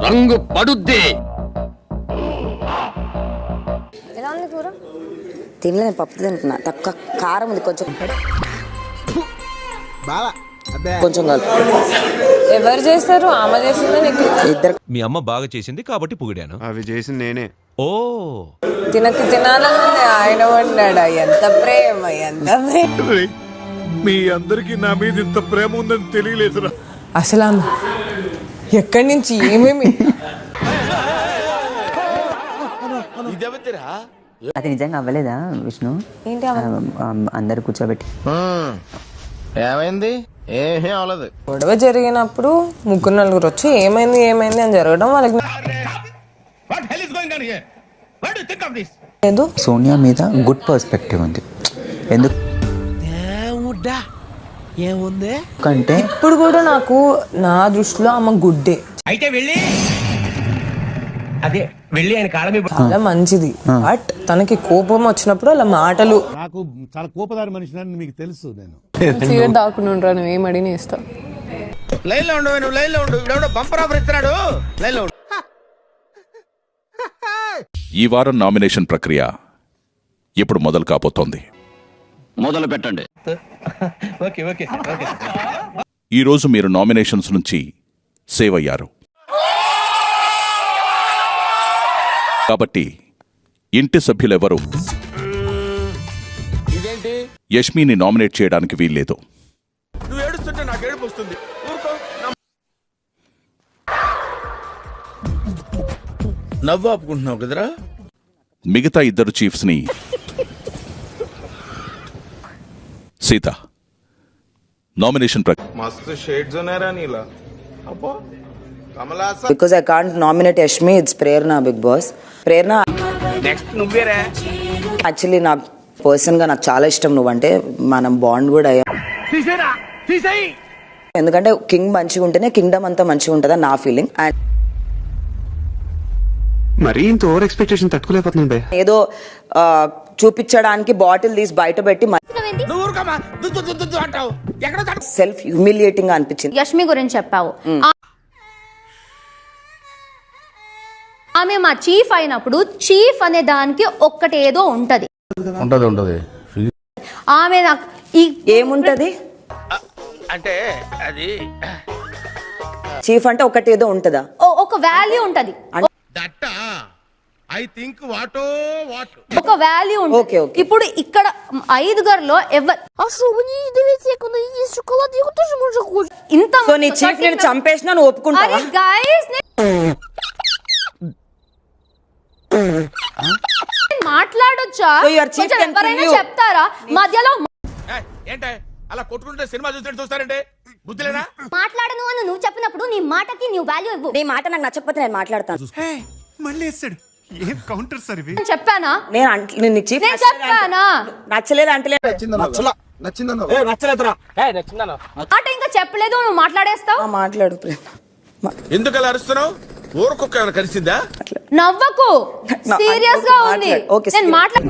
రంగు పడుద్ది. ఎలా ఉంది కూర? తినలేని పప్పు తింటున్నా, తక్కువ కారం ఉంది, కొంచెం కొంచెం కలుపు. ఎవరు చేస్తారు? ఆమె చేసిందా నీకు? ఇద్దరు. మీ అమ్మ బాగా చేసింది కాబట్టి పొగిడాను. అవి చేసింది నేనే. ఓ తినాలని ఆయన వండాడా? ఎంత ప్రేమ, ఎంత ప్రేమ. మీ అందరికి నా మీద ఇంత ప్రేమ ఉందని తెలియలేదురా. అసలు ఆమె ఎక్కడి నుంచి ఏమేమి. అది నిజంగా అవ్వలేదా విష్ణు? ఏంటి అందరు కూర్చోబెట్టి ఏమైంది? ఏమీ అవలేదు. గొడవ జరిగినప్పుడు ముగ్గురు నలుగురు వచ్చి ఏమైంది ఏమైంది అని జరగడం వాళ్ళకి లేదు. సోనియా మీద గుడ్ పర్స్పెక్టివ్ ఉంది. ఎందుకంటే ఇప్పుడు కూడా నాకు నా దృష్టిలో ఆమె గుడ్డే. అయితే వెళ్ళి ఆయన కాళ్ళ మీద చాలా మంచిది. బట్ తనకి కోపం వచ్చినప్పుడు అలా మాటలు. నాకు చాలా కోపదారి మనిషిని మీకు తెలుసు. నేను సీరియట్ దాక్కునుండ్రా, నువ్వు ఏం అడిగినా ఇస్తావు. లైన్ లో ఉండు, నువ్వు లైన్ లో ఉండు. ఇప్పుడు బంపర్ ఆఫర్ ఇస్తున్నాడు, లైన్ లో ఉండు. ఈ వారం నామినేషన్ ప్రక్రియ ఇప్పుడు మొదలు కాబోతోంది. మొదలు పెట్టండి. ఈరోజు మీరు నామినేషన్స్ నుంచి సేవ్ అయ్యారు కాబట్టి ఇంటి సభ్యులెవరూ యష్మిని నామినేట్ చేయడానికి వీల్లేదు. నువ్వు ఏడుస్తుంటే నాకు ఏడుపు వస్తుంది. నవ్వు ఆపుకుంటున్నావు కదరా. మిగతా ఇద్దరు చీఫ్స్ ని సీత నామినేషన్ మస్తు షేడ్స్ ఉన్నారా నీలా. అబ్బో because I can't nominate Yashmi, it's Prerana. Big boss Prerana next నువ్వేరా. యాక్చువల్లీ నాకు పర్సన్ గా నాకు చాలా ఇష్టం నువ్వంటే. మనం బాండ్ కూడా అయ్యా. ఎందుకంటే కింగ్ మంచిగా ఉంటేనే కింగ్డమ్ అంతా మంచిగా ఉంటుందని నా ఫీలింగ్. అండ్ మరీ ఇంత ఓవర్ ఎక్స్పెక్టేషన్ తట్టుకోలేకపోతున్నాను భయ్యా. ఏదో చూపించడానికి బాటిల్ తీసి బయట పెట్టి సెల్ఫ్ హ్యూమిలియేటింగ్ గా అనిపించింది. యష్మి గురించి చెప్పావు. ఆమె మా చీఫ్ అయినప్పుడు చీఫ్ అనే దానికి ఒక్కటేదో ఉంటది. ఆమె నాకు ఏముంటది అంటే అది చీఫ్ అంటే ఒకటేదో ఉంటదా? ఒక వాల్యూ ఉంటది. ఒక వాల్యూ ఉంటుంది. ఇప్పుడు ఇక్కడ ఐదుగురిలో ఇంత చీఫ్ నేను చంపేసినా నువ్వు ఒప్పుకుంటావా? మాట్లాడొచ్చా? ఎవరైనా చెప్తారా మధ్యలో? అలా కొట్టుకుంటే సినిమా చూస్తారంటే బుద్ధిలేనా? మాట్లాడను అని నువ్వు చెప్పినప్పుడు నీ మాటకి నువ్వు వాల్యూ ఇవ్వు. నీ మాట నాకు నచ్చకపోతే నేను మాట్లాడతాను. మళ్ళీ వేస్తాడు. ఏం కౌంటర్ సార్ ఇవి? చెప్పానా? నేను చీఫ్ చెప్పానా? నచ్చలేదు అంటే మాట ఇంకా చెప్పలేదు, నువ్వు మాట్లాడేస్తావు. మాట్లాడు. ఎందుకు అలా అరుస్తున్నావు? ఊరుకొక్క ఏమైనా కలిసిందా? నవ్వకు, సీరియస్ గా ఉంది. నేను మాట్లాడు.